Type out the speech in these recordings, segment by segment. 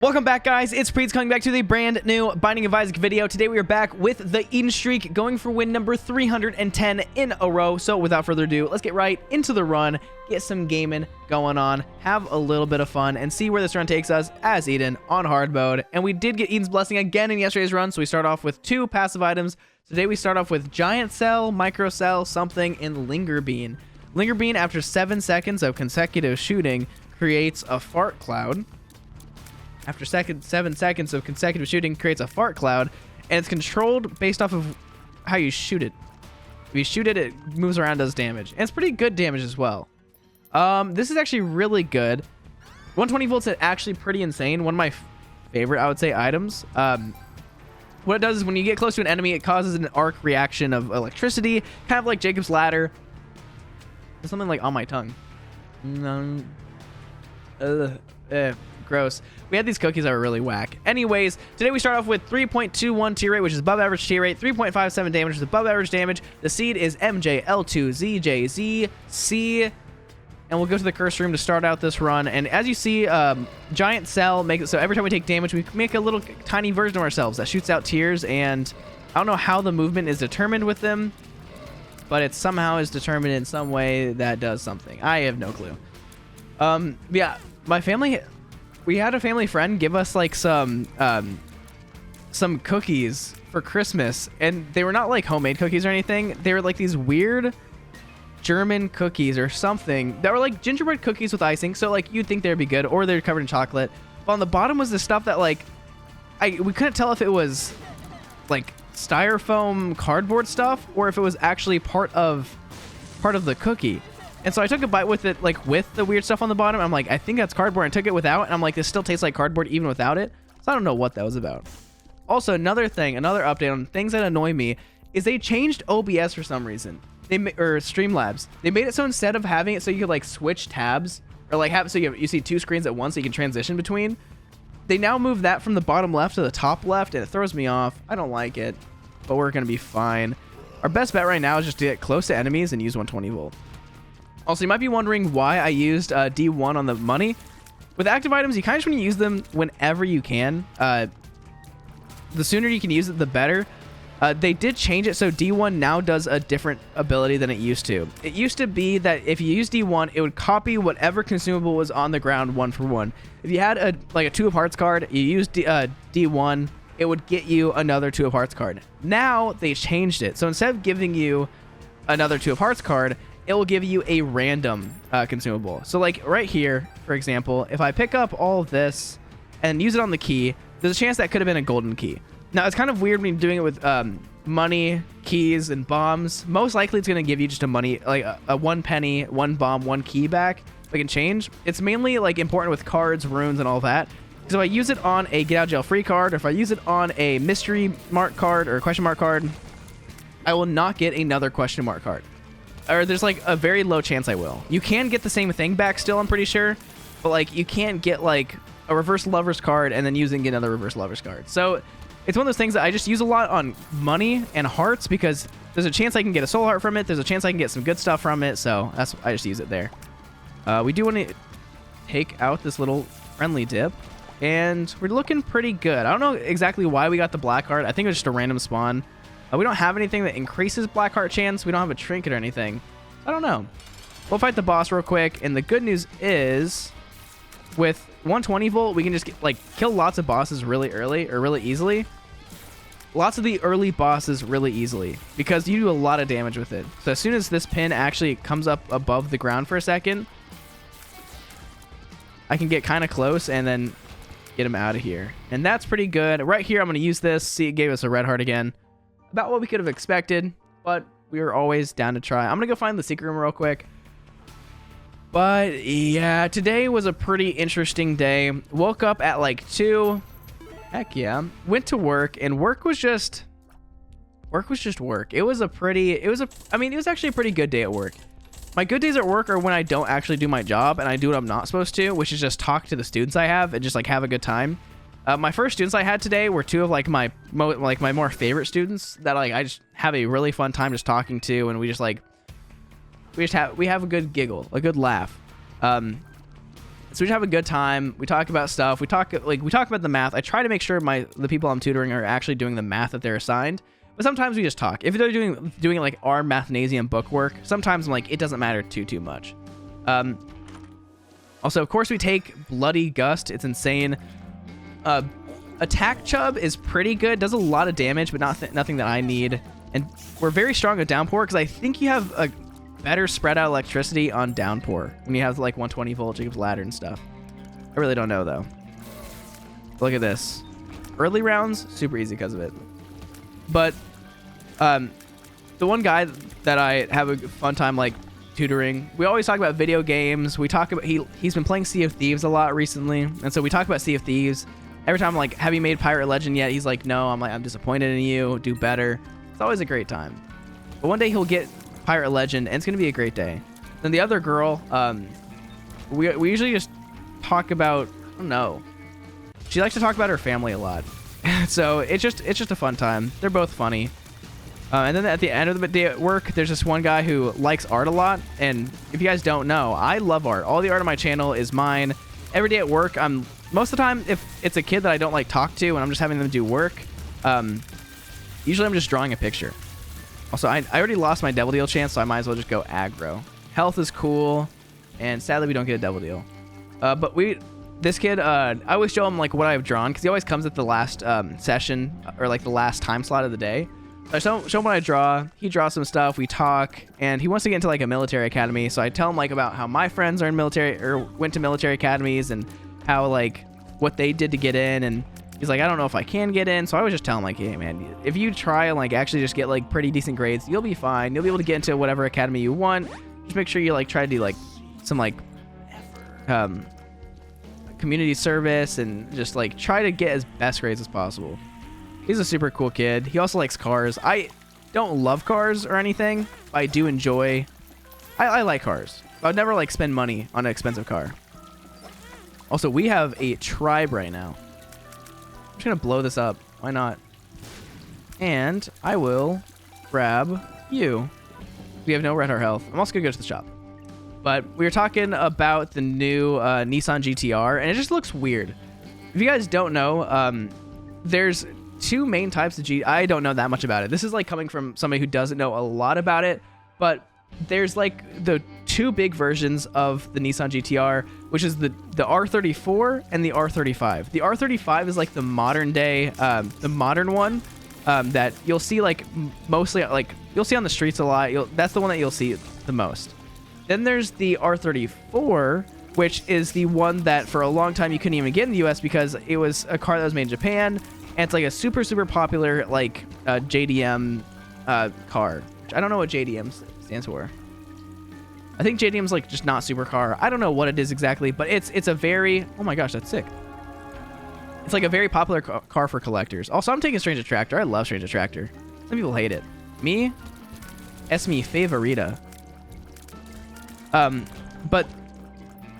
Welcome back, guys. It's Priets coming back to the brand new Binding of Isaac video. Today we are back with the Eden streak, going for win number 310 in a row. So without further ado, let's get right into the run, get some gaming going on, have a little bit of fun, and see where this run takes us as Eden on hard mode. And we did get Eden's Blessing again in yesterday's run, so we start off with 2 passive items. Today we start off with Giant Cell, Micro Cell, something, and Linger Bean. Linger Bean, after 7 seconds of consecutive shooting, creates a fart cloud. After 7 seconds of consecutive shooting, creates a fart cloud, and it's controlled based off of how you shoot it. If you shoot it, it moves around, does damage, and it's pretty good damage as well. This is actually really good. 120 volts is actually pretty insane. One of my favorite, I would say, items. What it does is when you get close to an enemy, it causes an arc reaction of electricity, kind of like Jacob's Ladder. There's something like on my tongue. Gross. We had these cookies that were really whack. Anyways, today we start off with 3.21 tier rate, which is above average tier rate, 3.57 damage, which is above average damage. The seed is MJL2ZJZC, and we'll go to the curse room to start out this run. And as you see, Giant Cell makes it so every time we take damage, we make a little tiny version of ourselves that shoots out tears, and I don't know how the movement is determined with them, but it somehow is determined in some way that does something. I have no clue. Yeah, my family... We had a family friend give us like some cookies for Christmas, and they were not like homemade cookies or anything. They were like these weird German cookies or something that were like gingerbread cookies with icing. So like you'd think they'd be good, or they're covered in chocolate. But on the bottom was the stuff that like we couldn't tell if it was like styrofoam cardboard stuff or if it was actually part of the cookie. And so I took a bite with it, like with the weird stuff on the bottom. I'm like, I think that's cardboard. I took it without, and I'm like, this still tastes like cardboard even without it. So I don't know what that was about. Also, another update on things that annoy me is they changed OBS for some reason. Or Streamlabs. They made it so instead of having it so you could like switch tabs or like have so you see 2 screens at once so you can transition between. They now move that from the bottom left to the top left, and it throws me off. I don't like it, but we're gonna be fine. Our best bet right now is just to get close to enemies and use 120 volt. Also, you might be wondering why I used D1 on the money. With active items, you kind of just want to use them whenever you can. The sooner you can use it, the better. They did change it, so D1 now does a different ability than it used to. It used to be that if you use D1, it would copy whatever consumable was on the ground 1 for 1. If you had a 2 of hearts card, you used D1, it would get you another 2 of hearts card. Now they changed it, so instead of giving you another 2 of hearts card, it will give you a random consumable. So like right here, for example, if I pick up all of this and use it on the key, there's a chance that could have been a golden key. Now it's kind of weird when you're doing it with money, keys, and bombs. Most likely it's going to give you just a money, like a 1 penny, 1 bomb, 1 key back. It can change. It's mainly like important with cards, runes, and all that. Because if I use it on a get out of jail free card, or if I use it on a mystery mark card or a question mark card, I will not get another question mark card. Or there's like a very low chance I will. You can get the same thing back still, I'm pretty sure, but like you can't get like a reverse lovers card and then using another reverse lovers card. So it's one of those things that I just use a lot on money and hearts because there's a chance I can get a soul heart from it. There's a chance I can get some good stuff from it. So that's, I just use it there. We do want to take out this little friendly dip, and we're looking pretty good. I don't know exactly why we got the black heart. I think it was just a random spawn. We don't have anything that increases black heart chance. We don't have a trinket or anything. I don't know. We'll fight the boss real quick. And the good news is with 120 volt, we can just get, like kill lots of bosses really early or really easily. Lots of the early bosses really easily because you do a lot of damage with it. So as soon as this pin actually comes up above the ground for a second, I can get kind of close and then get him out of here. And that's pretty good. Right here, I'm going to use this. See, it gave us a red heart again. About what we could have expected, but we were always down to try. I'm gonna go find the secret room real quick. But yeah, today was a pretty interesting day. Woke up at like 2. Heck yeah. Went to work, and work was just work. It was actually a pretty good day at work. My good days at work are when I don't actually do my job and I do what I'm not supposed to, which is just talk to the students I have and just like have a good time. My first students I had today were 2 of like my more favorite students that like I just have a really fun time just talking to, and we have a good giggle, a good laugh. So we just have a good time. We talk about stuff. We talk about the math. I try to make sure the people I'm tutoring are actually doing the math that they're assigned. But sometimes we just talk. If they're doing like our Mathnasium book work, sometimes I'm like, it doesn't matter too much. Also, of course, we take Bloody Gust. It's insane. Attack Chub is pretty good. Does a lot of damage, but nothing that I need. And we're very strong at Downpour because I think you have a better spread out electricity on Downpour when you have like 120 volt Jacob's Ladder and stuff. I really don't know though. Look at this. Early rounds, super easy because of it. But the one guy that I have a fun time like tutoring, we always talk about video games. We talk about he's been playing Sea of Thieves a lot recently, and so we talk about Sea of Thieves. Every time I'm like, have you made Pirate Legend yet? He's like, no. I'm like, I'm disappointed in you. Do better. It's always a great time. But one day he'll get Pirate Legend, and it's gonna be a great day. Then the other girl, we usually just talk about, I don't know. She likes to talk about her family a lot, so it's just a fun time. They're both funny. And then at the end of the day at work, there's this one guy who likes art a lot. And if you guys don't know, I love art. All the art on my channel is mine. Every day at work, most of the time, if it's a kid that I don't like talk to and I'm just having them do work, usually I'm just drawing a picture. Also, I already lost my Devil Deal chance, so I might as well just go aggro. Health is cool, and sadly we don't get a Devil Deal. But this kid, I always show him like what I've drawn, because he always comes at the last session, or like the last time slot of the day. So I show him what I draw, he draws some stuff, we talk, and he wants to get into like a military academy, so I tell him like about how my friends are in military, or went to military academies, and how like what they did to get in, and he's like, I don't know if I can get in. So I would just tell him like, hey man, if you try and like actually just get like pretty decent grades, you'll be fine. You'll be able to get into whatever academy you want. Just make sure you like try to do like some like community service, and just like try to get as best grades as possible. He's a super cool kid. He also likes cars. I don't love cars or anything, but I do enjoy. I like cars. I would never like spend money on an expensive car. Also, we have a tribe right now. I'm just gonna blow this up. Why not? And I will grab you. We have no red heart health. I'm also gonna go to the shop. But we were talking about the new Nissan GTR, and it just looks weird. If you guys don't know, there's two main types of I don't know that much about it. This is like coming from somebody who doesn't know a lot about it, but there's like the two big versions of the Nissan GTR, which is the R34 and the R35. The R35 is like the modern day, the modern one that you'll see like mostly, like you'll see on the streets a lot. That's the one that you'll see the most. Then there's the R34, which is the one that for a long time you couldn't even get in the US because it was a car that was made in Japan, and it's like a super popular like JDM car. I don't know what JDM stands for. I think JDM's like just not supercar. I don't know what it is exactly, but it's a very, oh my gosh, that's sick. It's like a very popular car for collectors. Also, I'm taking Strange Attractor. I love Strange Attractor. Some people hate it. Me? Es mi favorita. But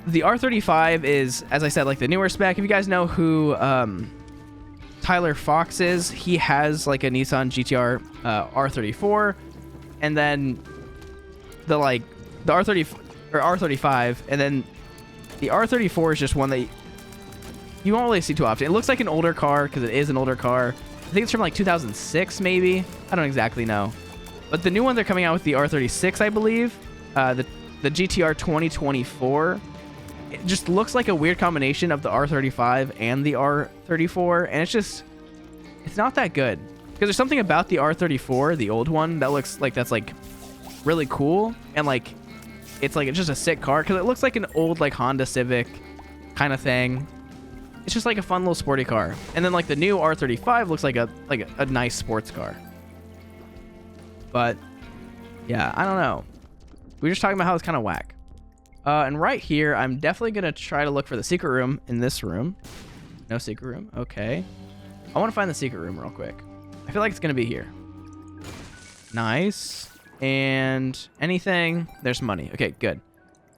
the R35 is, as I said, like the newer spec. If you guys know who Tyler Fox is, he has like a Nissan GTR R34, and then the R30 or R35, and then the R34 is just one that you won't really see too often. It looks like an older car because it is an older car. I think it's from like 2006 maybe. I don't exactly know. But the new one they're coming out with, the R36, I believe, the GTR 2024, it just looks like a weird combination of the R35 and the R34, and it's not that good. Because there's something about the R34, the old one, that looks like that's like really cool, and like it's just a sick car because it looks like an old like Honda Civic kind of thing. It's just like a fun little sporty car. And then like the new R35 looks like a nice sports car. But yeah, I don't know. We were just talking about how it's kind of whack. And right here, I'm definitely going to try to look for the secret room in this room. No secret room. Okay. I want to find the secret room real quick. I feel like it's going to be here. Nice. And anything? There's money. Okay, good.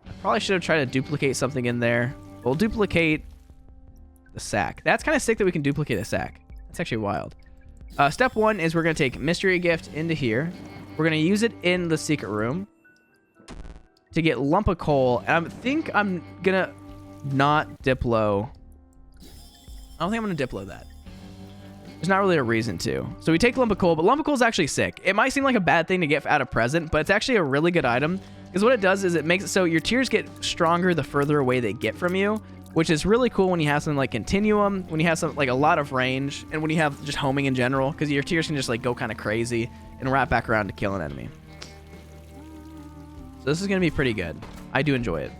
I probably should have tried to duplicate something in there. We'll duplicate the sack. That's kind of sick that we can duplicate a sack. That's actually wild. Step one is we're going to take Mystery Gift into here. We're going to use it in the secret room to get Lump of Coal. And I think I'm going to... not Diplo. I don't think I'm going to Diplo that. There's not really a reason to. So we take Lump of Coal, but Lump of Coal is actually sick. It might seem like a bad thing to get out of present, but it's actually a really good item. Because what it does is it makes it so your tiers get stronger the further away they get from you, which is really cool when you have something like Continuum, when you have some like a lot of range, and when you have just homing in general, because your tiers can just like go kind of crazy and wrap back around to kill an enemy. So this is going to be pretty good. I do enjoy it.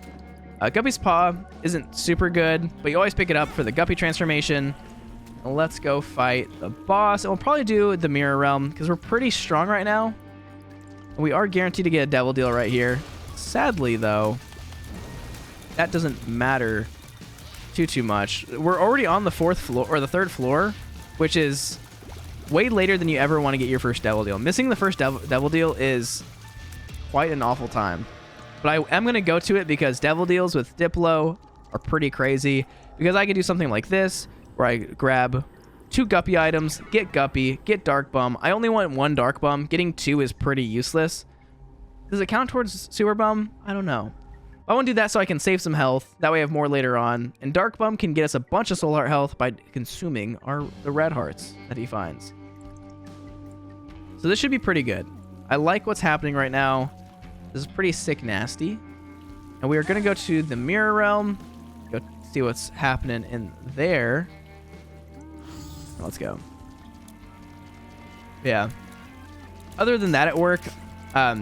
Guppy's Paw isn't super good, but you always pick it up for the Guppy transformation. Let's go fight the boss. And we'll probably do the Mirror Realm because we're pretty strong right now. We are guaranteed to get a Devil Deal right here. Sadly, though, that doesn't matter too much. We're already on the 4th floor, or the 3rd floor, which is way later than you ever want to get your first Devil Deal. Missing the first Devil Deal is quite an awful time. But I am going to go to it because Devil Deals with Diplo are pretty crazy. Because I can do something like this, where I grab 2 Guppy items, get Guppy, get Dark Bum. I only want 1 Dark Bum. Getting 2 is pretty useless. Does it count towards Sewer Bum? I don't know. I want to do that so I can save some health. That way I have more later on. And Dark Bum can get us a bunch of Soul Heart health by consuming the red hearts that he finds. So this should be pretty good. I like what's happening right now. This is pretty sick nasty. And we are going to go to the Mirror Realm. Go see what's happening in there. Let's go. Yeah. Other than that at work, I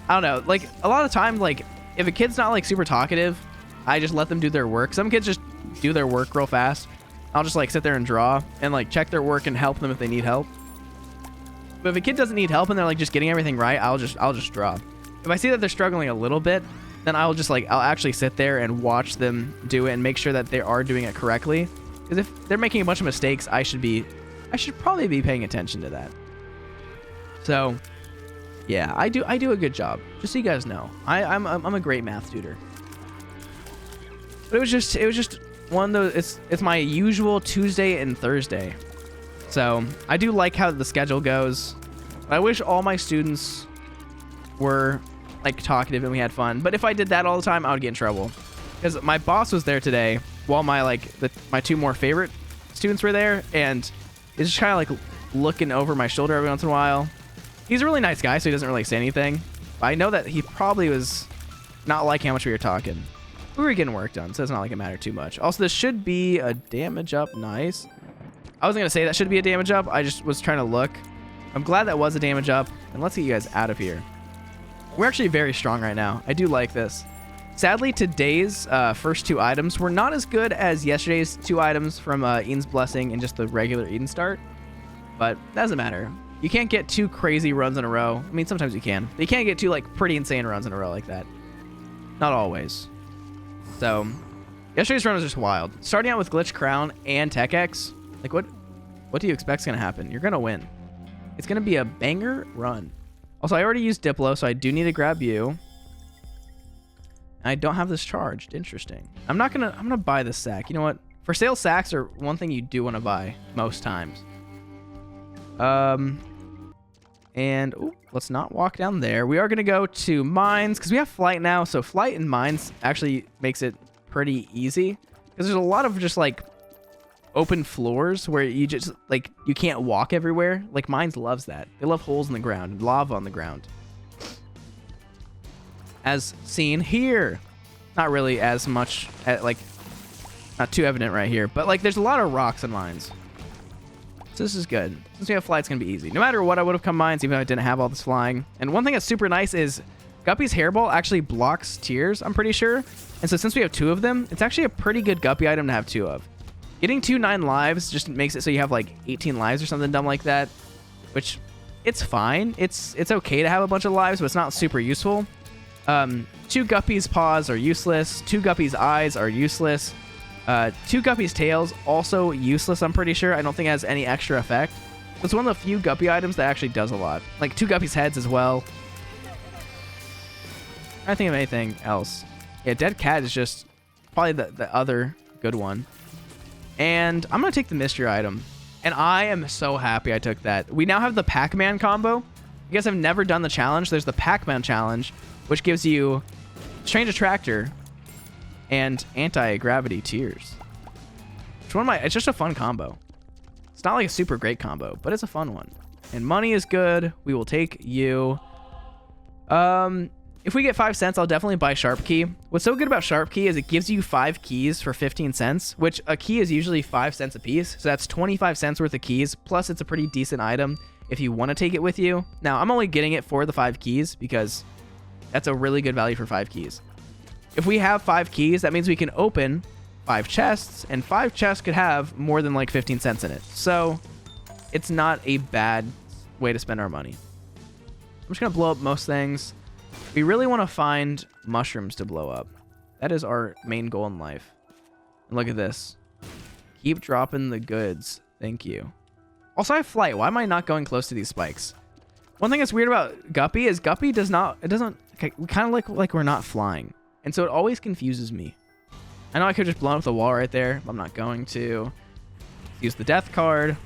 don't know. Like, a lot of the time, like, if a kid's not, like, super talkative, I just let them do their work. Some kids just do their work real fast. I'll just, like, sit there and draw and, like, check their work and help them if they need help. But if a kid doesn't need help and they're, like, just getting everything right, I'll just draw. If I see that they're struggling a little bit, then I'll actually sit there and watch them do it and make sure that they are doing it correctly. Because if they're making a bunch of mistakes, I should probably be paying attention to that. So, yeah, I do a good job. Just so you guys know, I'm a great math tutor. But it was just one of those. It's my usual Tuesday and Thursday. So I do like how the schedule goes. I wish all my students were like talkative and we had fun. But if I did that all the time, I would get in trouble. Because my boss was there today while my 2 more favorite students were there, and he's just kind of like looking over my shoulder every once in a while. He's a really nice guy, so he doesn't really say anything. But I know that he probably was not liking how much we were talking. We were getting work done, so it's not like it mattered too much. Also, this should be a damage up. Nice. I wasn't going to say that should be a damage up. I just was trying to look. I'm glad that was a damage up. And let's get you guys out of here. We're actually very strong right now. I do like this. Sadly, today's first 2 items were not as good as yesterday's 2 items from Eden's Blessing and just the regular Eden start. But that doesn't matter. You can't get 2 crazy runs in a row. I mean, sometimes you can. But you can't get 2 like pretty insane runs in a row like that. Not always. So, yesterday's run was just wild. Starting out with Glitch Crown and Tech X. Like, what do you expect's going to happen? You're going to win. It's going to be a banger run. Also, I already used Diplo, so I do need to grab you. I don't have this charged. Interesting. I'm gonna buy this sack. You know what? For sale sacks are one thing you do want to buy most times. And let's not walk down there. We are gonna go to mines because we have flight now. So flight and mines actually makes it pretty easy because there's a lot of just like open floors where you just like you can't walk everywhere. Like mines loves that. They love holes in the ground and lava on the ground. As seen here. Not really as much, like, not too evident right here. But, like, there's a lot of rocks in mines. So this is good. Since we have flight, it's going to be easy. No matter what, I would have come mines, even though I didn't have all this flying. And one thing that's super nice is Guppy's Hairball actually blocks tears, I'm pretty sure. And so since we have 2 of them, it's actually a pretty good Guppy item to have 2 of. Getting 2 9 lives just makes it so you have, like, 18 lives or something dumb like that. Which, it's fine. It's okay to have a bunch of lives, but it's not super useful. 2 Guppy's paws are useless. 2 Guppy's eyes are useless. 2 Guppy's tails also useless, I'm pretty sure. I don't think it has any extra effect. It's one of the few Guppy items that actually does a lot. Like 2 Guppy's heads as well. I don't think of anything else. Yeah, Dead Cat is just probably the other good one. And I'm going to take the mystery item. And I am so happy I took that. We now have the Pac-Man combo. You guys have never done the challenge. There's the Pac-Man challenge, which gives you Strange Attractor and anti-gravity tears. Which one am I? It's just a fun combo. It's not like a super great combo, but it's a fun one. And money is good. We will take you. If we get 5 cents, I'll definitely buy Sharp Key. What's so good about Sharp Key is it gives you 5 keys for 15 cents, which a key is usually 5 cents a piece. So that's 25 cents worth of keys. Plus, it's a pretty decent item if you want to take it with you. Now, I'm only getting it for the 5 keys because that's a really good value for 5 keys. If we have 5 keys, that means we can open 5 chests, and 5 chests could have more than like 15 cents in it. So it's not a bad way to spend our money. I'm just going to blow up most things. We really want to find mushrooms to blow up. That is our main goal in life. And look at this. Keep dropping the goods. Thank you. Also, I have flight. Why am I not going close to these spikes? One thing that's weird about Guppy is Guppy does not... It doesn't... Okay, we kind of look like we're not flying. And so it always confuses me. I know I could just blow up the wall right there, but I'm not going to. Use the death card.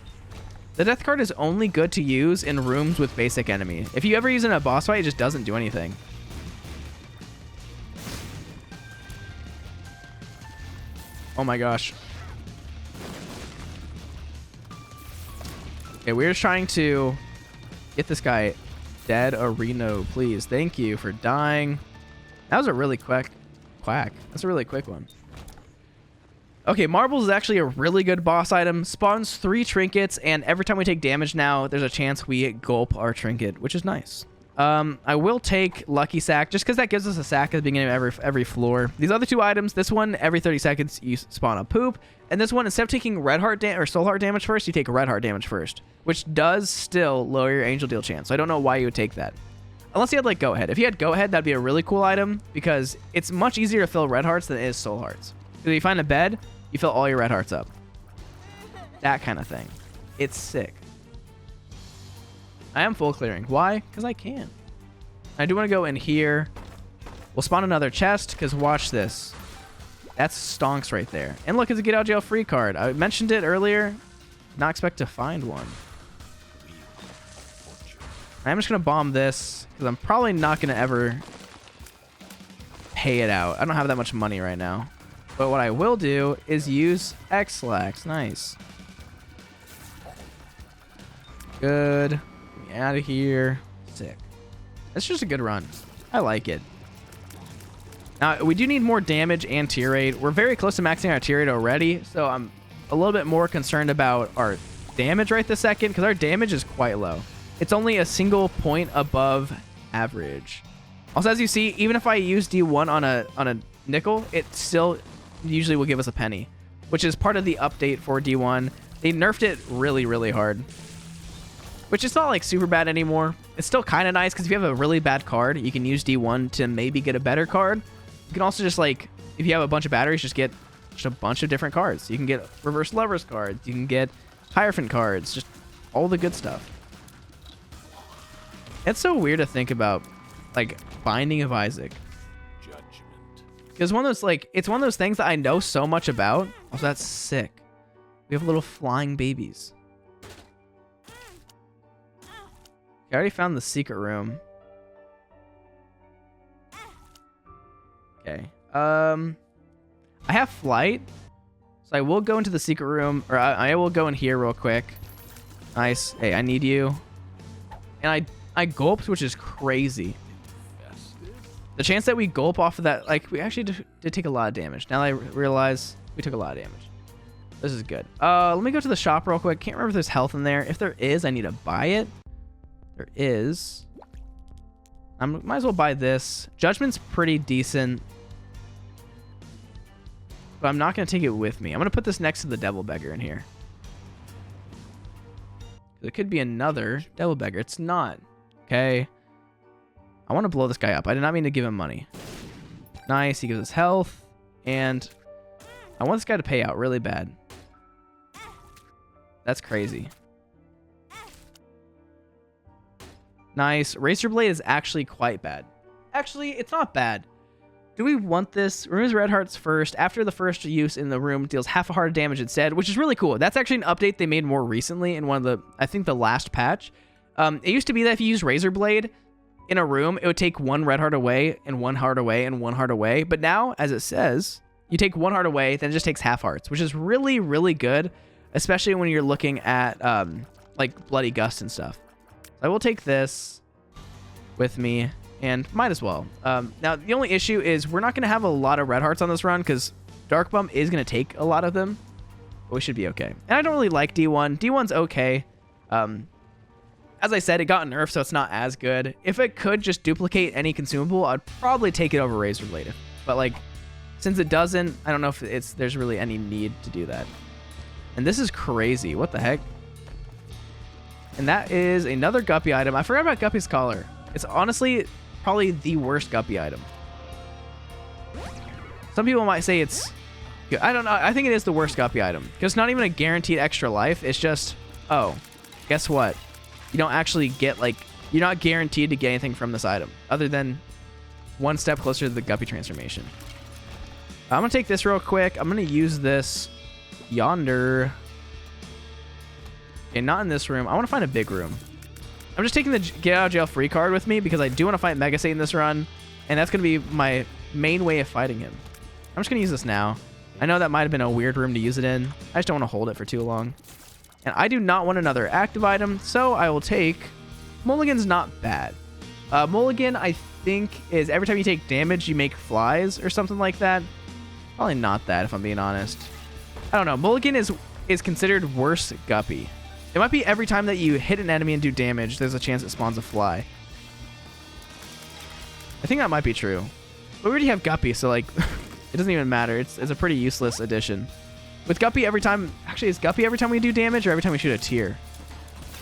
The death card is only good to use in rooms with basic enemy. If you ever use it in a boss fight, it just doesn't do anything. Oh my gosh. Okay, we're just trying to get this guy dead or Reno, please. Thank you for dying. That was a really quick quack. That's a really quick one. Okay, Marbles is actually a really good boss item. Spawns 3 trinkets, and every time we take damage now, there's a chance we gulp our trinket, which is nice. I will take Lucky Sack, just because that gives us a sack at the beginning of every floor. These other 2 items, this one, every 30 seconds, you spawn a poop. And this one, instead of taking Red Heart or Soul Heart damage first, you take Red Heart damage first, which does still lower your Angel Deal chance. So I don't know why you would take that. Unless you had, like, Go Ahead. If you had Go Ahead, that'd be a really cool item, because it's much easier to fill Red Hearts than it is Soul Hearts. Because if you find a bed, you fill all your Red Hearts up. That kind of thing. It's sick. I am full clearing. Why? Because I can. I do want to go in here. We'll spawn another chest, because watch this. That's stonks right there. And look, it's a get out of jail free card. I mentioned it earlier. Not expect to find one. I'm just going to bomb this, because I'm probably not going to ever pay it out. I don't have that much money right now. But what I will do is use X-Lax. Nice. Good. Get me out of here. Sick. It's just a good run. I like it. Now, we do need more damage and tier rate. We're very close to maxing our tier rate already, so I'm a little bit more concerned about our damage right this second, because our damage is quite low. It's only a single point above average. Also, as you see, even if I use D1 on a nickel, it still usually will give us a penny, which is part of the update for D1. They nerfed it really, really hard, which is not like super bad anymore. It's still kind of nice, because if you have a really bad card, you can use D1 to maybe get a better card. You can also just, like, if you have a bunch of batteries, just get just a bunch of different cards. You can get reverse lovers cards. You can get Hierophant cards. Just all the good stuff. It's so weird to think about, like, Binding of Isaac. Because one of those, like, it's one of those things that I know so much about. Also, that's sick. We have little flying babies. I already found the secret room. Okay. I have flight, so I will go into the secret room, or I will go in here real quick. Nice. Hey, I need you. And I gulped, which is crazy. The chance that we gulp off of that, like, we actually did take a lot of damage. Now I realize we took a lot of damage. This is good. Let me go to the shop real quick. Can't remember if there's health in there. If there is, I need to buy it. There is. I might as well buy this. Judgment's pretty decent, but I'm not going to take it with me. I'm going to put this next to the Devil Beggar in here. There could be another Devil Beggar. It's not. Okay. I want to blow this guy up. I did not mean to give him money. Nice. He gives us health. And I want this guy to pay out really bad. That's crazy. Nice. Razor Blade is actually quite bad. Actually, it's not bad. Do we want this? Removes red hearts first. After the first use in the room, deals half a heart of damage instead, which is really cool. That's actually an update they made more recently in one of the, I think, the last patch. It used to be that if you use Razor Blade in a room, it would take 1 red heart away and 1 heart away and 1 heart away. But now, as it says, You take 1 heart away, then it just takes half hearts, which is really, really good, especially when you're looking at like Bloody Gust and stuff. I will take this with me, and might as well. Now, the only issue is we're not going to have a lot of red hearts on this run because Dark Bum is going to take a lot of them, but we should be okay. And I don't really like D1. D1's okay. As I said, it got nerfed, so it's not as good. If it could just duplicate any consumable, I'd probably take it over Razor Blade. But like, since it doesn't, I don't know if there's really any need to do that. And this is crazy. What the heck? And that is another Guppy item. I forgot about Guppy's Collar. It's honestly probably the worst Guppy item. Some people might say it's good. I don't know. I think it is the worst Guppy item. Because it's not even a guaranteed extra life. It's just, oh, guess what? You don't actually get, like, you're not guaranteed to get anything from this item other than 1 step closer to the Guppy transformation. I'm going to take this real quick. I'm going to use this yonder. Okay, not in this room. I want to find a big room. I'm just taking the get out of jail free card with me because I do want to fight Mega Satan this run, and that's going to be my main way of fighting him. I'm just going to use this now. I know that might have been a weird room to use it in. I just don't want to hold it for too long. And I do not want another active item, so I will take... Mulligan's not bad. Mulligan, I think, is every time you take damage, you make flies or something like that. Probably not that, if I'm being honest. I don't know. Mulligan is considered worse Guppy. It might be every time that you hit an enemy and do damage, there's a chance it spawns a fly. I think that might be true. But we already have Guppy, so like, it doesn't even matter. It's a pretty useless addition. With Guppy every time... Actually, is Guppy every time we do damage or every time we shoot a tier?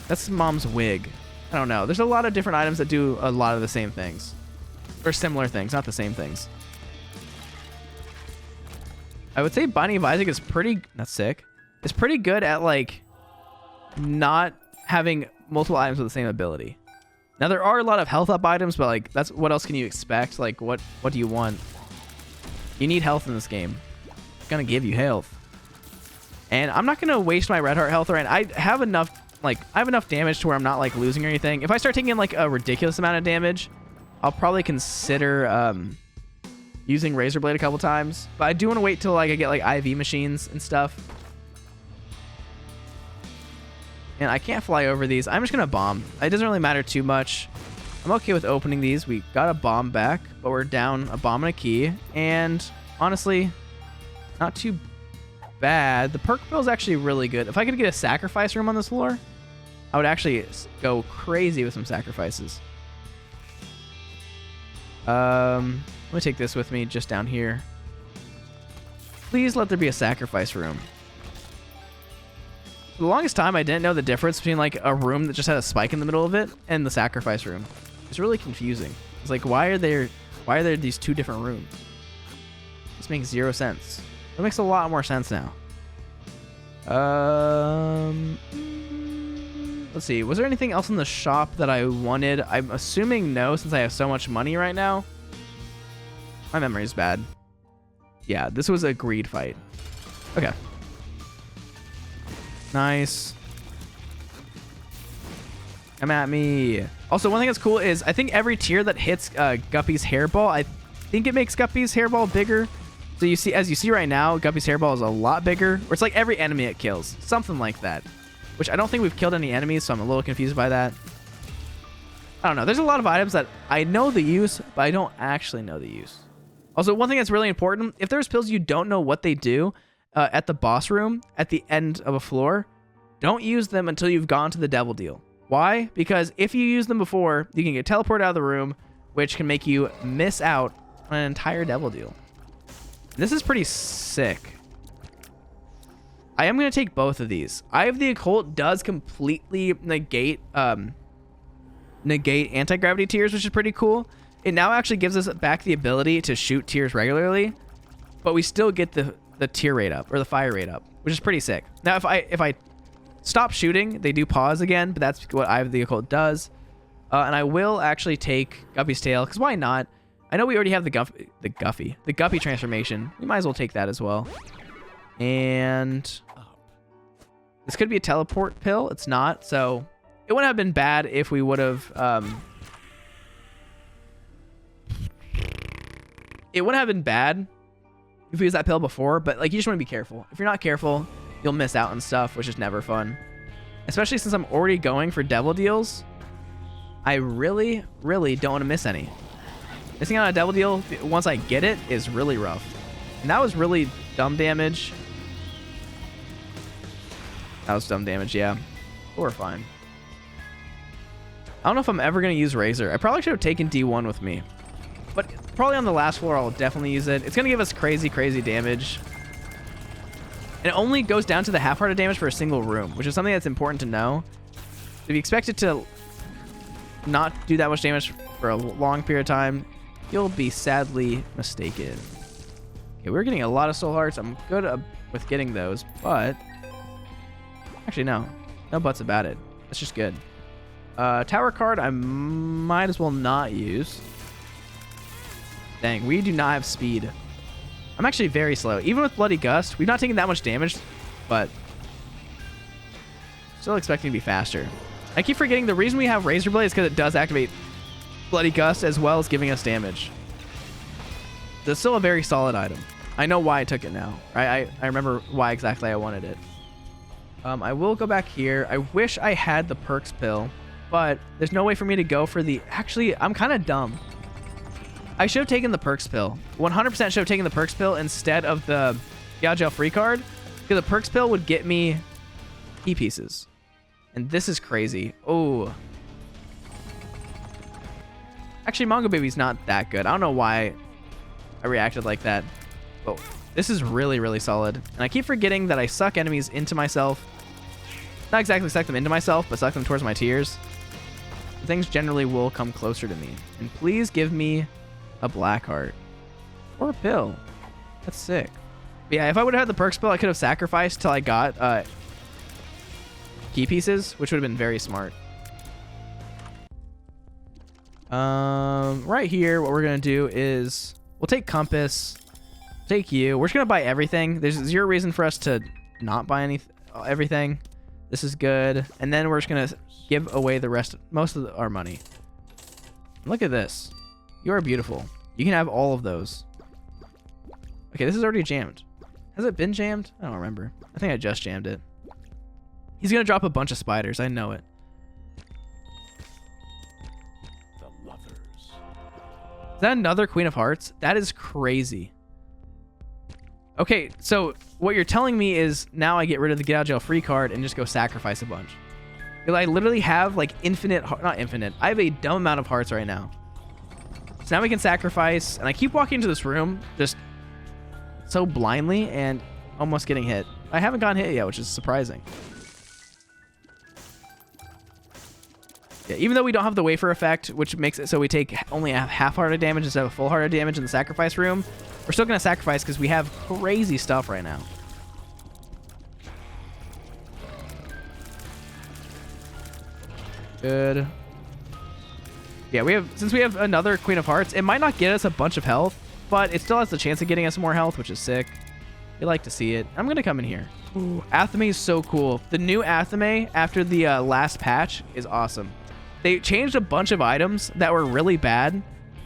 That's Mom's wig. I don't know. There's a lot of different items that do a lot of the same things. Or similar things, not the same things. I would say Binding of Isaac is pretty... That's sick. It's pretty good at, like, not having multiple items with the same ability. Now, there are a lot of health up items, but, like, that's... What else can you expect? Like, what do you want? You need health in this game. It's gonna give you health. And I'm not going to waste my red heart health, right? I have enough damage to where I'm not like losing or anything. If I start taking like a ridiculous amount of damage, I'll probably consider using Razor Blade a couple times. But I do want to wait till like I get like IV machines and stuff. And I can't fly over these. I'm just going to bomb. It doesn't really matter too much. I'm okay with opening these. We got a bomb back, but we're down a bomb and a key. And honestly, not too bad. The perk bill is actually really good. If I could get a sacrifice room on this floor, I would actually go crazy with some sacrifices. Let me take this with me just down here. Please let there be a sacrifice room. For the longest time, I didn't know the difference between like a room that just had a spike in the middle of it and the sacrifice room. It's really confusing. It's like, why are there these 2 different rooms? This makes 0 sense. It makes a lot more sense now. Let's see. Was there anything else in the shop that I wanted? I'm assuming no, since I have so much money right now. My memory is bad. Yeah, this was a greed fight. Okay. Nice. Come at me. Also, one thing that's cool is I think every tier that hits Guppy's hairball, I think it makes Guppy's hairball bigger. So you see, as you see right now, Guppy's hairball is a lot bigger. Or it's like every enemy it kills. Something like that. Which I don't think we've killed any enemies, so I'm a little confused by that. I don't know. There's a lot of items that I know the use, but I don't actually know the use. Also, one thing that's really important, if there's pills you don't know what they do at the boss room, at the end of a floor, don't use them until you've gone to the devil deal. Why? Because if you use them before, you can get teleported out of the room, which can make you miss out on an entire devil deal. This is pretty sick. I am going to take both of these. Eye of the Occult does completely negate anti-gravity tears, which is pretty cool. It now actually gives us back the ability to shoot tears regularly, but we still get the tear rate up, or the fire rate up, which is pretty sick. Now, if I stop shooting, they do pause again, but that's what Eye of the Occult does. And I will actually take Guppy's Tail, because why not? I know we already have the Guppy transformation. We might as well take that as well. And this could be a teleport pill. It's not, so it wouldn't have been bad if we would have... it wouldn't have been bad You've used that pill before, but like you just want to be careful. If you're not careful, you'll miss out on stuff, which is never fun. Especially since I'm already going for devil deals. I really, really don't want to miss any. Missing out on a devil deal once I get it is really rough. And that was really dumb damage. That was dumb damage, yeah. But we're fine. I don't know if I'm ever going to use Razor. I probably should have taken D1 with me. But probably on the last floor, I'll definitely use it. It's going to give us crazy, crazy damage. And it only goes down to the half-hearted damage for a single room, which is something that's important to know. If you expect it to not do that much damage for a long period of time, you'll be sadly mistaken. Okay, we're getting a lot of soul hearts. I'm good with getting those, but... Actually, no. No buts about it. That's just good. Tower card, I might as well not use. Dang, we do not have speed. I'm actually very slow. Even with Bloody Gust, we've not taken that much damage, but still expecting to be faster. I keep forgetting the reason we have Razor Blade is because it does activate Bloody Gust as well as giving us damage. That's still a very solid item. I know why I took it now. I remember why exactly I wanted it. I will go back here. I wish I had the perks pill, but there's no way for me to go for the... Actually, I'm kind of dumb. I should have taken the perks pill. 100% should have taken the perks pill instead of the Gale free card, because the perks pill would get me key pieces. And this is crazy. Oh. Actually, Mongo Baby's not that good. I don't know why I reacted like that. Oh, this is really, really solid. And I keep forgetting that I suck enemies into myself. Not exactly suck them into myself, but suck them towards my tears. Things generally will come closer to me. And please give me a black heart. Or a pill. That's sick. But yeah, if I would have had the perks pill, I could have sacrificed till I got key pieces, which would have been very smart. Right here, what we're going to do is we'll take Compass, take you. We're just going to buy everything. There's zero reason for us to not buy everything. This is good. And then we're just going to give away the rest, most of our money. Look at this. You are beautiful. You can have all of those. Okay, this is already jammed. Has it been jammed? I don't remember. I think I just jammed it. He's going to drop a bunch of spiders. I know it. The lovers. Is that another Queen of Hearts? That is crazy. Okay, so what you're telling me is now I get rid of the Get Out of Jail Free card and just go sacrifice a bunch. Because I literally have like infinite, not infinite. I have a dumb amount of hearts right now. So now we can sacrifice, and I keep walking into this room just so blindly and almost getting hit. I haven't gotten hit yet, which is surprising. Yeah, even though we don't have the wafer effect, which makes it so we take only a half-hearted damage instead of a full-hearted damage in the sacrifice room, we're still going to sacrifice because we have crazy stuff right now. Good. Yeah, since we have another Queen of Hearts, it might not get us a bunch of health, but it still has the chance of getting us more health, which is sick. We like to see it. I'm going to come in here. Ooh, Athame is so cool. The new Athame after the last patch is awesome. They changed a bunch of items that were really bad,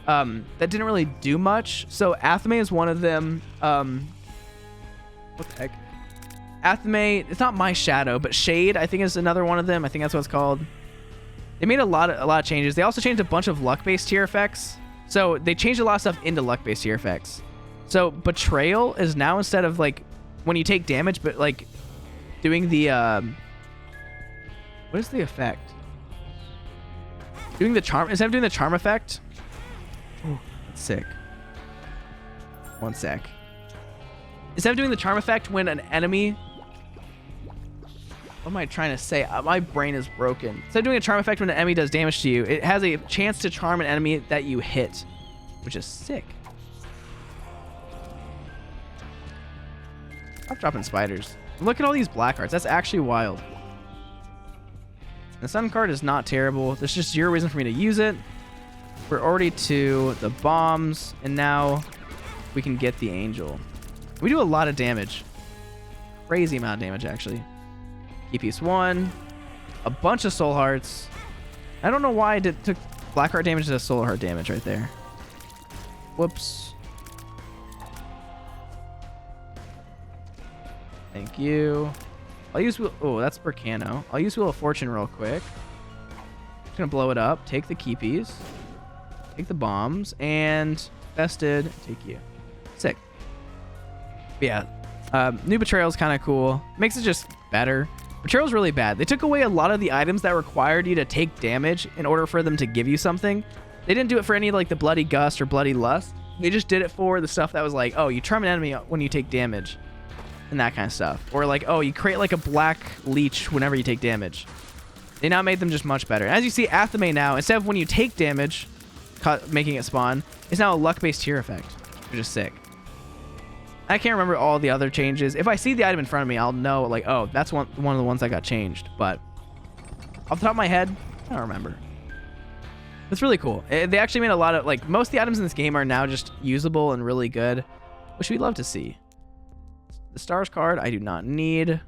that didn't really do much. So Athame is one of them. What the heck? Athame, it's not My Shadow, but Shade, I think, is another one of them. I think that's what it's called. They made a lot of changes. They also changed a bunch of luck-based tier effects. So they changed a lot of stuff into luck-based tier effects. So Betrayal is now, instead of like when you take damage, but like doing the what is the effect? Doing the charm, instead of doing the charm effect. Oh, that's sick. One sec. Instead of doing the charm effect when an enemy... What am I trying to say? My brain is broken. Instead of doing a charm effect when an enemy does damage to you, it has a chance to charm an enemy that you hit, which is sick. Stop dropping spiders. Look at all these black cards. That's actually wild. The sun card is not terrible. There's just zero reason for me to use it. We're already to the bombs, and now we can get the angel. We do a lot of damage. Crazy amount of damage, actually. Key piece 1. A bunch of soul hearts. I don't know why I took black heart damage to soul heart damage right there. Whoops. Thank you. I'll use wheel. Oh, that's Burkano. I'll use Wheel of Fortune real quick. Just gonna blow it up. Take the keepies. Take the bombs and Fested. Take you. Sick. But yeah. New Betrayal is kind of cool. Makes it just better. Betrayal's really bad. They took away a lot of the items that required you to take damage in order for them to give you something. They didn't do it for any like the Bloody Gust or Bloody Lust. They just did it for the stuff that was like, oh, you charm an enemy when you take damage. And that kind of stuff. Or like, oh, you create like a black leech whenever you take damage. They now made them just much better. As you see, Athame now, instead of when you take damage, making it spawn, is now a luck-based tier effect, which is sick. I can't remember all the other changes. If I see the item in front of me, I'll know, like, oh, that's one of the ones that got changed. But off the top of my head, I don't remember. It's really cool. They actually made a lot of, like, most of the items in this game are now just usable and really good, which we'd love to see. The stars card, I do not need.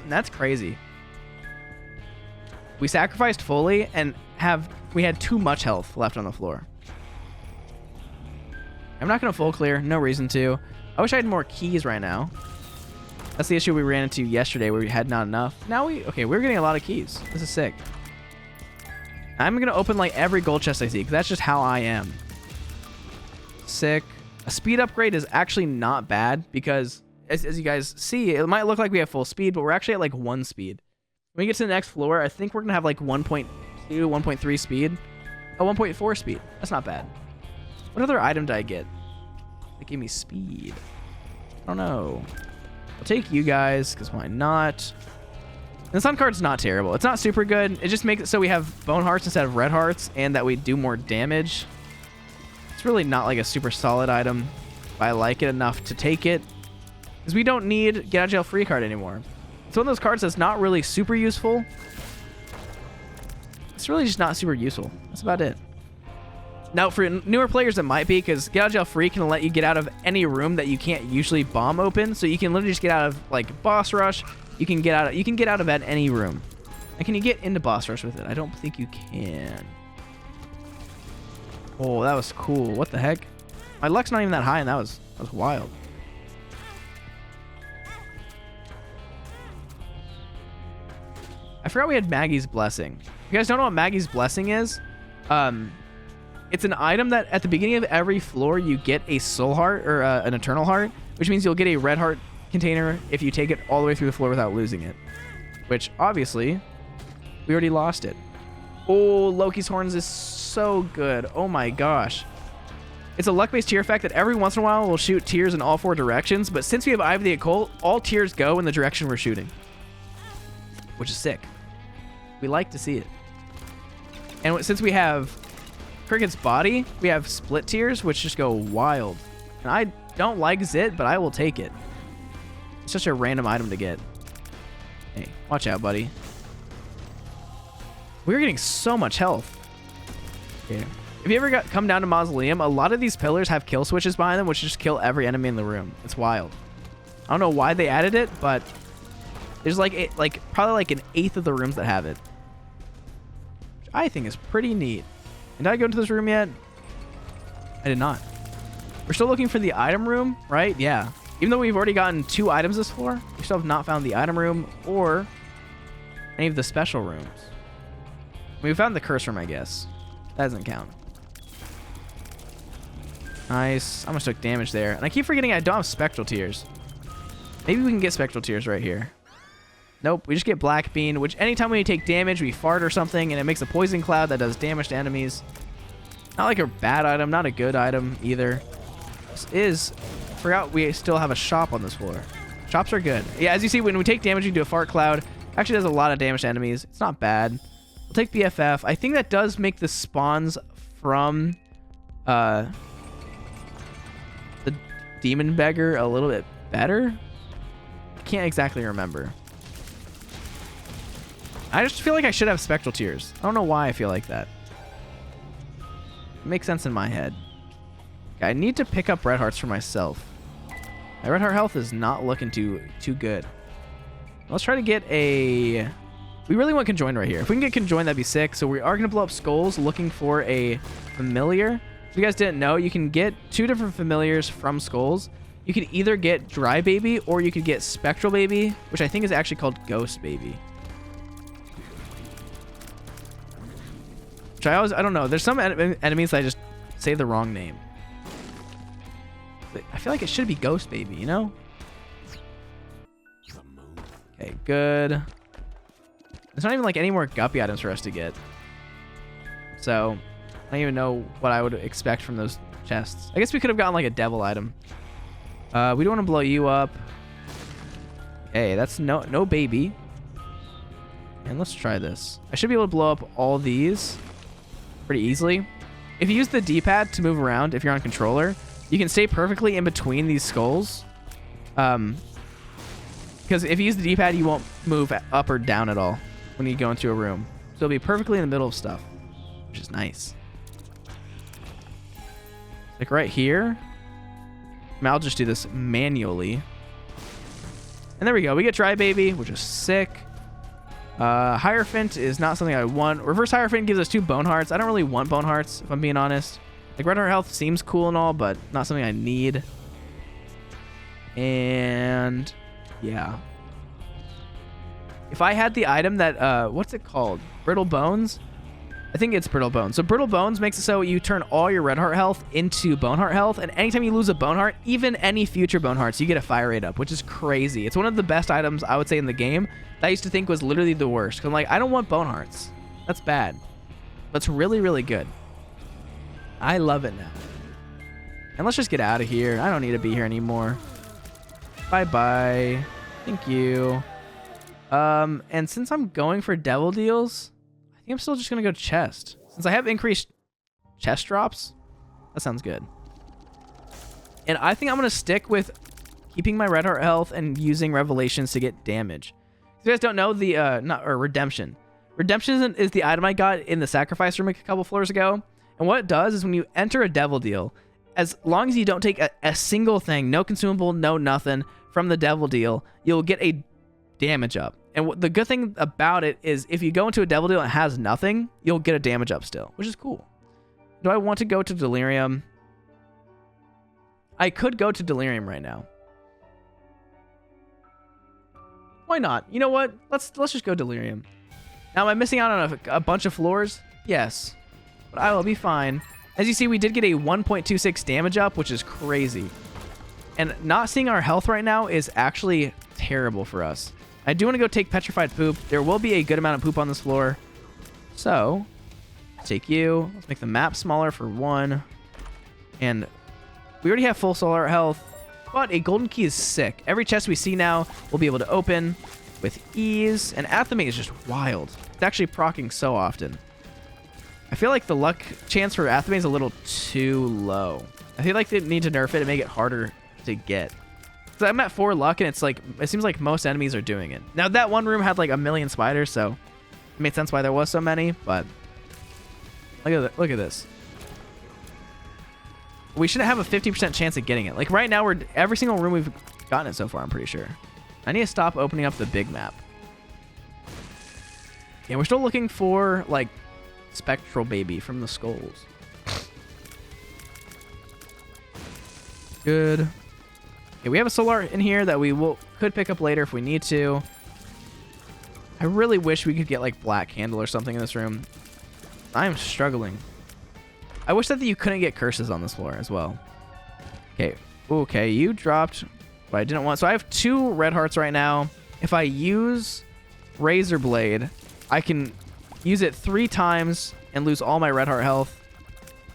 That's crazy. We sacrificed fully and we had too much health left on the floor. I'm not going to full clear. No reason to. I wish I had more keys right now. That's the issue we ran into yesterday where we had not enough. Now okay, we're getting a lot of keys. This is sick. I'm going to open like every gold chest I see because that's just how I am. Sick. A speed upgrade is actually not bad because as you guys see, it might look like we have full speed, but we're actually at like 1 speed. When we get to the next floor, I think we're going to have like 1.2, 1.3 speed. Oh, 1.4 speed. That's not bad. What other item did I get that gave me speed? I don't know. I'll take you guys, because why not? And the sun card's not terrible. It's not super good. It just makes it so we have bone hearts instead of red hearts, and that we do more damage. It's really not like a super solid item, but I like it enough to take it. Because we don't need get out of jail free card anymore. It's one of those cards that's not really super useful. It's really just not super useful. That's about it. Now, for newer players, it might be, because get out of jail free can let you get out of any room that you can't usually bomb open. So you can literally just get out of like boss rush. You can get out of any room. And can you get into boss rush with it? I don't think you can. Oh, that was cool. What the heck? My luck's not even that high, and that was wild. I forgot we had Maggie's Blessing. If you guys don't know what Maggie's Blessing is, it's an item that at the beginning of every floor you get a soul heart or an eternal heart, which means you'll get a red heart container if you take it all the way through the floor without losing it. Which, obviously, we already lost it. Oh, Loki's Horns is so good. Oh my gosh. It's a luck-based tier effect that every once in a while will shoot tiers in all 4 directions, but since we have Eye of the Occult, all tiers go in the direction we're shooting. Which is sick. We like to see it. And since we have Cricket's Body, we have split tiers, which just go wild. And I don't like Zit, but I will take it. It's such a random item to get. Hey, watch out, buddy. We're getting so much health. Okay. If you ever come down to Mausoleum, a lot of these pillars have kill switches behind them, which just kill every enemy in the room. It's wild. I don't know why they added it, but there's probably like an eighth of the rooms that have it. Which I think is pretty neat. And did I go into this room yet? I did not. We're still looking for the item room, right? Yeah. Even though we've already gotten 2 items this floor, we still have not found the item room or any of the special rooms. We found the curse room, I guess. That doesn't count. Nice. I almost took damage there. And I keep forgetting I don't have spectral tears. Maybe we can get spectral tears right here. Nope, we just get Black Bean, which anytime we take damage, we fart or something, and it makes a poison cloud that does damage to enemies. Not like a bad item, not a good item either. This is... I forgot we still have a shop on this floor. Shops are good. Yeah, as you see, when we take damage, we do a fart cloud. Actually does a lot of damage to enemies. It's not bad. We'll take BFF. I think that does make the spawns from the Demon Beggar a little bit better. I can't exactly remember. I just feel like I should have spectral tears. I don't know why I feel like that. It makes sense in my head. Okay, I need to pick up red hearts for myself. My red heart health is not looking too good. Let's try to get a... We really want Conjoined right here. If we can get Conjoined, that'd be sick. So we are going to blow up skulls looking for a familiar. If you guys didn't know, you can get 2 different familiars from skulls. you could either get Dry Baby or you could get Spectral Baby, which I think is actually called Ghost Baby. Which I don't know. There's some enemies that I just say the wrong name. But I feel like it should be Ghost Baby, you know? Okay, good. There's not even like any more guppy items for us to get. So, I don't even know what I would expect from those chests. I guess we could have gotten like a devil item. We don't want to blow you up. Okay, that's no baby. And let's try this. I should be able to blow up all these pretty easily. If you use the D-pad to move around, if you're on controller, you can stay perfectly in between these skulls. Because if you use the D-pad, you won't move up or down at all when you go into a room. So it'll be perfectly in the middle of stuff, which is nice. Like right here. I mean, I'll just do this manually. And there we go. We get Dry Baby, which is sick. Hierophant is not something I want. Reverse Hierophant gives us 2 bone hearts. I don't really want bone hearts, if I'm being honest. Like, red heart health seems cool and all, but not something I need. And yeah. If I had the item that, what's it called? Brittle Bones? I think it's Brittle Bones. So Brittle Bones makes it so you turn all your red heart health into bone heart health, and anytime you lose a bone heart, even any future bone hearts, you get a fire rate up, which is crazy. It's one of the best items I would say in the game that I used to think was literally the worst. Cause I'm like, I don't want bone hearts. That's bad. But it's really, really good. I love it now. And let's just get out of here. I don't need to be here anymore. Bye-bye. Thank you. And since I'm going for devil deals, I think I'm still just going to go chest. Since I have increased chest drops, that sounds good. And I think I'm going to stick with keeping my red heart health and using revelations to get damage. If you guys don't know, the redemption. Redemption is the item I got in the sacrifice room a couple floors ago. And what it does is when you enter a devil deal, as long as you don't take a single thing, no consumable, no nothing from the devil deal, you'll get a damage up. And the good thing about it is if you go into a devil deal and it has nothing, you'll get a damage up still, which is cool. Do I want to go to Delirium? I could go to Delirium right now. Why not? You know what? Let's just go Delirium. Now, am I missing out on a bunch of floors? Yes. But I will be fine. As you see, we did get a 1.26 damage up, which is crazy. And not seeing our health right now is actually terrible for us. I do want to go take Petrified Poop. There will be a good amount of poop on this floor. So, take you. Let's make the map smaller for 1. And we already have full solar health. But a golden key is sick. Every chest we see now we'll be able to open with ease. And Athame is just wild. It's actually proccing so often. I feel like the luck chance for Athame is a little too low. I feel like they need to nerf it and make it harder to get. So I'm at 4 luck, and it's like it seems like most enemies are doing it. Now that one room had like a million spiders, so it made sense why there was so many. But look at this. We should have a 50% chance of getting it. Like right now, we're every single room we've gotten it so far. I'm pretty sure. I need to stop opening up the big map. Yeah, we're still looking for like Spectral Baby from the skulls. Good. Okay, we have a solar in here that we could pick up later if we need to. I really wish we could get like Black Candle or something in this room. I'm struggling. I wish that you couldn't get curses on this floor as well. Okay. Okay, you dropped what I didn't want. So I have 2 red hearts right now. If I use Razor Blade, I can use it 3 times and lose all my red heart health.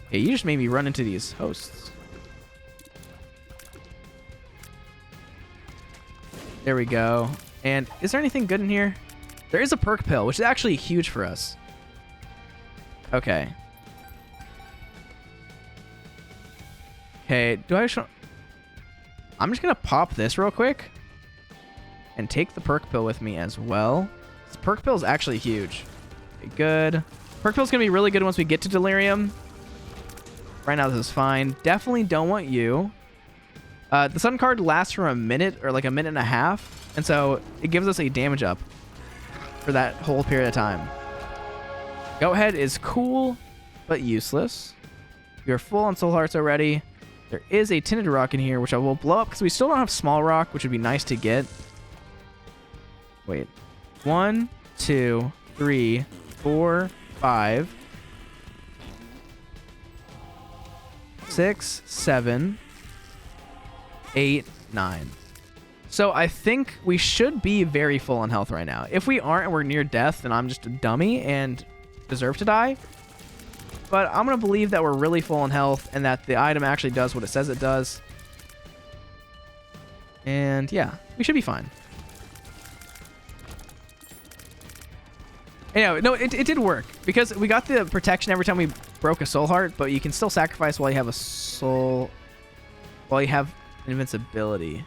Okay, you just made me run into these hosts. There we go. And is there anything good in here? There is a perk pill, which is actually huge for us. Okay. Okay, I'm just going to pop this real quick and take the perk pill with me as well. This perk pill is actually huge. Okay, good. Perk pill is going to be really good once we get to Delirium. Right now, this is fine. Definitely don't want you. The sun card lasts for a minute or like a minute and a half. And so it gives us a damage up for that whole period of time. Go ahead is cool, but useless. You're full on soul hearts already. There is a tinted rock in here, which I will blow up because we still don't have small rock, which would be nice to get. Wait. 1, 2, 3, 4, 5, 6, 7, 8, 9. So I think we should be very full on health right now. If we aren't and we're near death, then I'm just a dummy and deserve to die. But I'm going to believe that we're really full on health and that the item actually does what it says it does. And yeah, we should be fine. Anyway, no, it did work because we got the protection every time we broke a soul heart, but you can still sacrifice while you have a soul, while you have invincibility.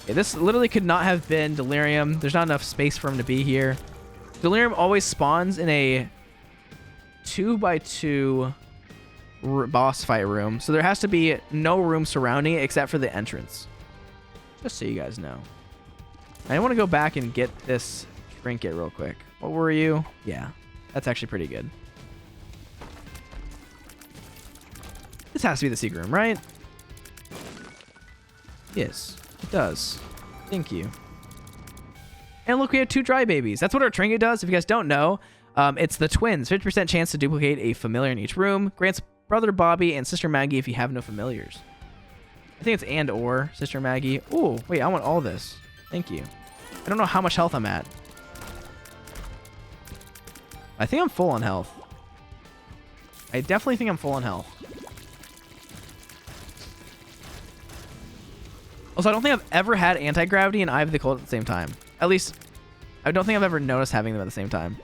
Okay, this literally could not have been Delirium. There's not enough space for him to be here. Delirium always spawns in a 2x2 boss fight room, so there has to be no room surrounding it except for the entrance. Just so you guys know. I want to go back and get this trinket real quick. What were you? Yeah, that's actually pretty good. This has to be the secret room, right? Yes, it does. Thank you. And look, we have 2 dry babies. That's what our trinket does. If you guys don't know, it's the twins. 50% chance to duplicate a familiar in each room. Grants Brother Bobby and Sister Maggie if you have no familiars. I think it's and or Sister Maggie. Oh, wait, I want all this. Thank you. I don't know how much health I'm at. I think I'm full on health. I definitely think I'm full on health. Also, I don't think I've ever had anti-gravity and Eye of the Cold at the same time. At least, I don't think I've ever noticed having them at the same time.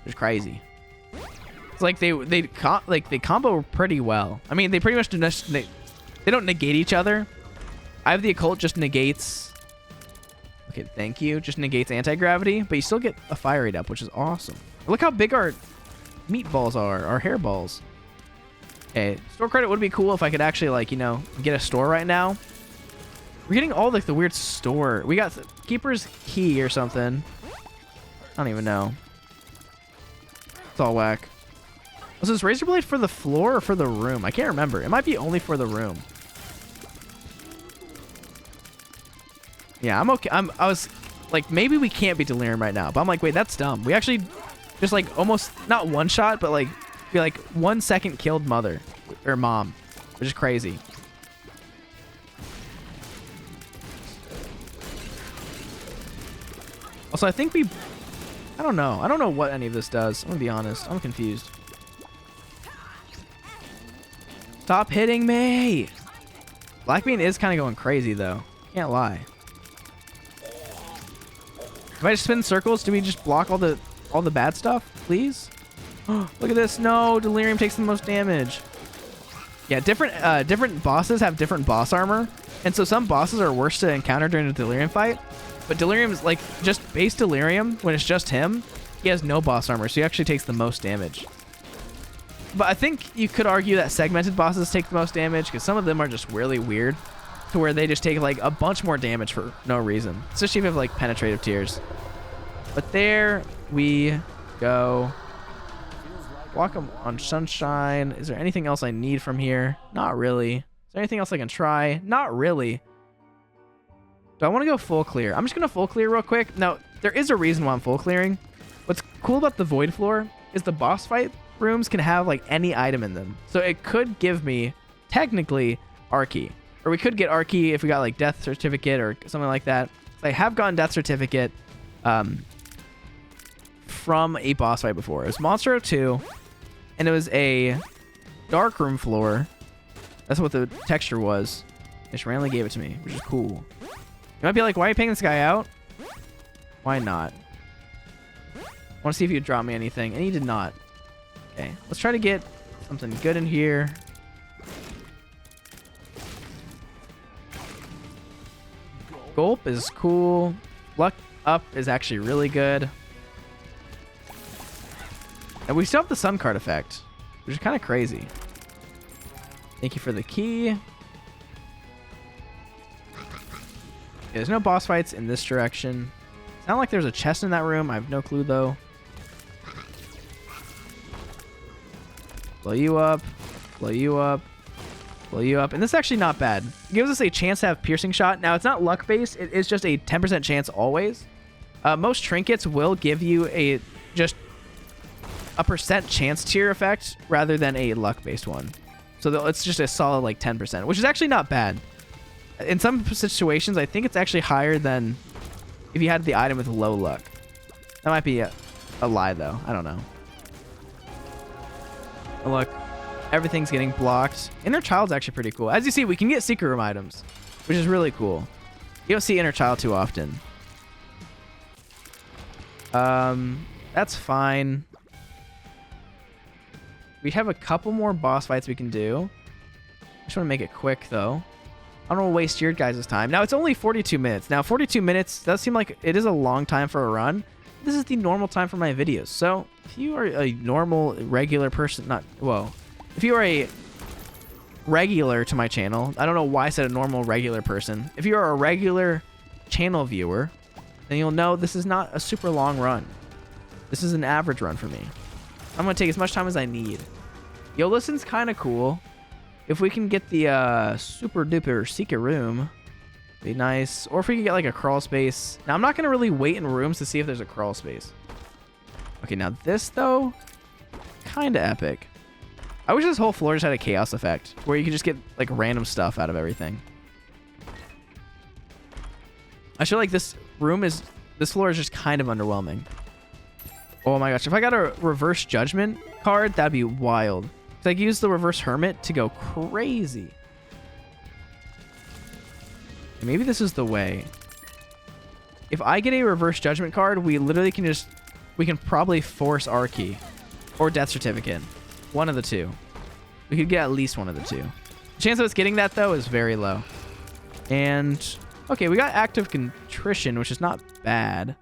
It's crazy. It's like they combo pretty well. I mean, they pretty much do they don't negate each other. Eye of the Occult just negates. Okay, thank you. Just negates anti-gravity, but you still get a fire rate up, which is awesome. Look how big our meatballs are, our hairballs. Okay, store credit would be cool if I could actually, like, you know, get a store right now. We're getting all, like, the weird store. We got Keeper's Key or something. I don't even know. It's all whack. Was this razor blade for the floor or for the room? I can't remember. It might be only for the room. Yeah, I'm okay. I was like, maybe we can't be Delirium right now. But I'm like, wait, that's dumb. We actually just, like, almost, not one shot, but, like, be like 1 second killed mother or mom, which is crazy. Also, I think I don't know. I don't know what any of this does. I'm gonna be honest. I'm confused. Stop hitting me! Blackbean is kind of going crazy, though. Can't lie. If I just spin circles, do we just block all the bad stuff, please? Look at this. No, Delirium takes the most damage. Yeah, different bosses have different boss armor, and so some bosses are worse to encounter during a Delirium fight. But Delirium's like just base Delirium when it's just him. He has no boss armor, so he actually takes the most damage. But I think you could argue that segmented bosses take the most damage because some of them are just really weird, to where they just take like a bunch more damage for no reason, especially if you have like penetrative tears. But there we go. Walk on Sunshine. Is there anything else I need from here? Not really. Is there anything else I can try? Not really. Do I want to go full clear? I'm just going to full clear real quick. Now, there is a reason why I'm full clearing. What's cool about the Void Floor is the boss fight rooms can have like any item in them. So it could give me, technically, Archie. Or we could get Archie if we got like Death Certificate or something like that. I have gotten Death Certificate from a boss fight before. It was Monster 2. And it was a dark room floor. That's what the texture was. They just randomly gave it to me, which is cool. You might be like, why are you paying this guy out? Why not? I want to see if you would drop me anything. And he did not. Okay, let's try to get something good in here. Gulp is cool. Luck Up is actually really good. And we still have the Sun card effect, which is kind of crazy. Thank you for the key. Yeah, there's no boss fights in this direction. It's not like there's a chest in that room. I have no clue, though. blow you up, blow you up, blow you up. And this is actually not bad. It gives us a chance to have piercing shot. Now, it's not luck-based. It is just a 10% chance always. Most trinkets will give you just a percent chance tier effect rather than a luck-based one. So it's just a solid like 10%, which is actually not bad. In some situations, I think it's actually higher than if you had the item with low luck. That might be a lie, though. I don't know. Oh, look, everything's getting blocked. Inner Child's actually pretty cool. As you see, we can get secret room items, which is really cool. You don't see Inner Child too often. That's fine. We have a couple more boss fights we can do. I just want to make it quick, though. I don't want to waste your guys' time. Now, it's only 42 minutes. Now, 42 minutes does seem like it is a long time for a run. This is the normal time for my videos. So, if you are a normal, regular person, if you are a regular to my channel, I don't know why I said a normal, regular person. If you are a regular channel viewer, then you'll know this is not a super long run. This is an average run for me. I'm going to take as much time as I need. Yo, listen's kind of cool. If we can get the super duper secret room, be nice. Or if we can get like a crawl space. Now, I'm not going to really wait in rooms to see if there's a crawl space. Okay, now this, though, kind of epic. I wish this whole floor just had a chaos effect where you could just get like random stuff out of everything. I feel like this floor is just kind of underwhelming. Oh my gosh, if I got a reverse judgment card, that'd be wild. So I could use the reverse hermit to go crazy. Maybe this is the way. If I get a reverse judgment card, we literally we can probably force our key or death certificate. One of the two. We could get at least one of the two. The chance of us getting that, though, is very low. And, okay, we got active contrition, which is not bad.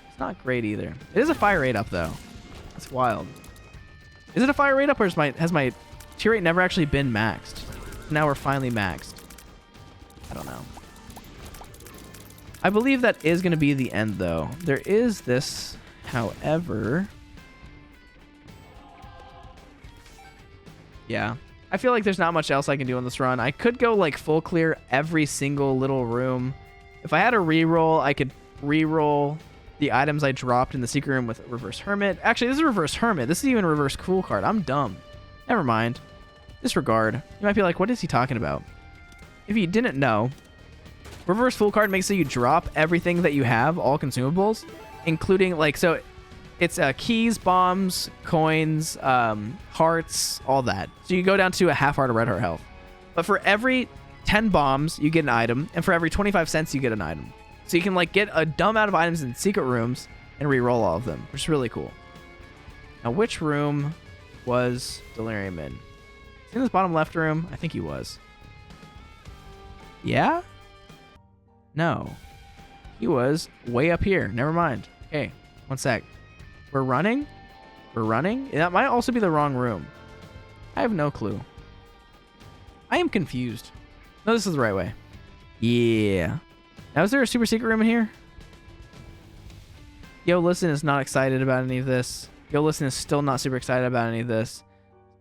It's not great either. It is a fire rate up, though. That's wild. Is it a fire rate up, or has my tier rate never actually been maxed? Now we're finally maxed. I don't know. I believe that is going to be the end, though. There is this, however... Yeah. I feel like there's not much else I can do on this run. I could go, like, full clear every single little room. If I had a reroll, I could reroll the items I dropped in the secret room with reverse hermit. Actually, this is reverse hermit. This is even a reverse cool card. I'm dumb. Never mind. Disregard. You might be like, what is he talking about? If you didn't know, reverse full card makes so you drop everything that you have, all consumables, including, like, so it's keys, bombs, coins, hearts, all that. So you go down to a half heart or red heart health. But for every 10 bombs, you get an item, and for every 25 cents, you get an item. So you can, like, get a dumb amount of items in secret rooms and re-roll all of them, which is really cool. Now, which room was Delirium in? In this bottom left room? I think he was. Yeah? No. He was way up here. Never mind. Okay, one sec. We're running? We're running? That might also be the wrong room. I have no clue. I am confused. No, this is the right way. Yeah. Now, is there a super secret room in here? Yo, Listen is not excited about any of this. Yo, Listen is still not super excited about any of this.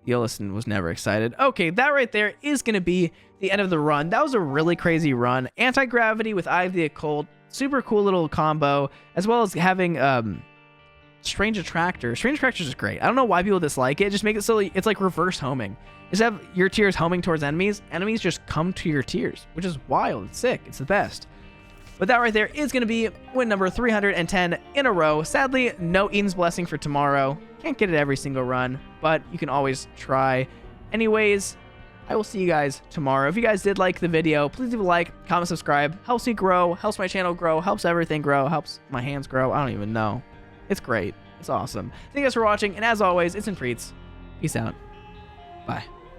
Yo, Listen was never excited. Okay, that right there is going to be the end of the run. That was a really crazy run. Anti-gravity with Eye of the Occult. Super cool little combo. As well as having Strange Attractor. Strange Attractor is great. I don't know why people dislike it. Just make it so it's like reverse homing. Just have your tiers homing towards enemies. Enemies just come to your tiers, which is wild. It's sick. It's the best. But that right there is going to be win number 310 in a row. Sadly, no Eden's Blessing for tomorrow. Can't get it every single run, but you can always try. Anyways, I will see you guys tomorrow. If you guys did like the video, please leave a like, comment, subscribe. Helps me grow, helps my channel grow, helps everything grow, helps my hands grow. I don't even know. It's great. It's awesome. Thank you guys for watching, and as always, it's been Priets. Peace out. Bye.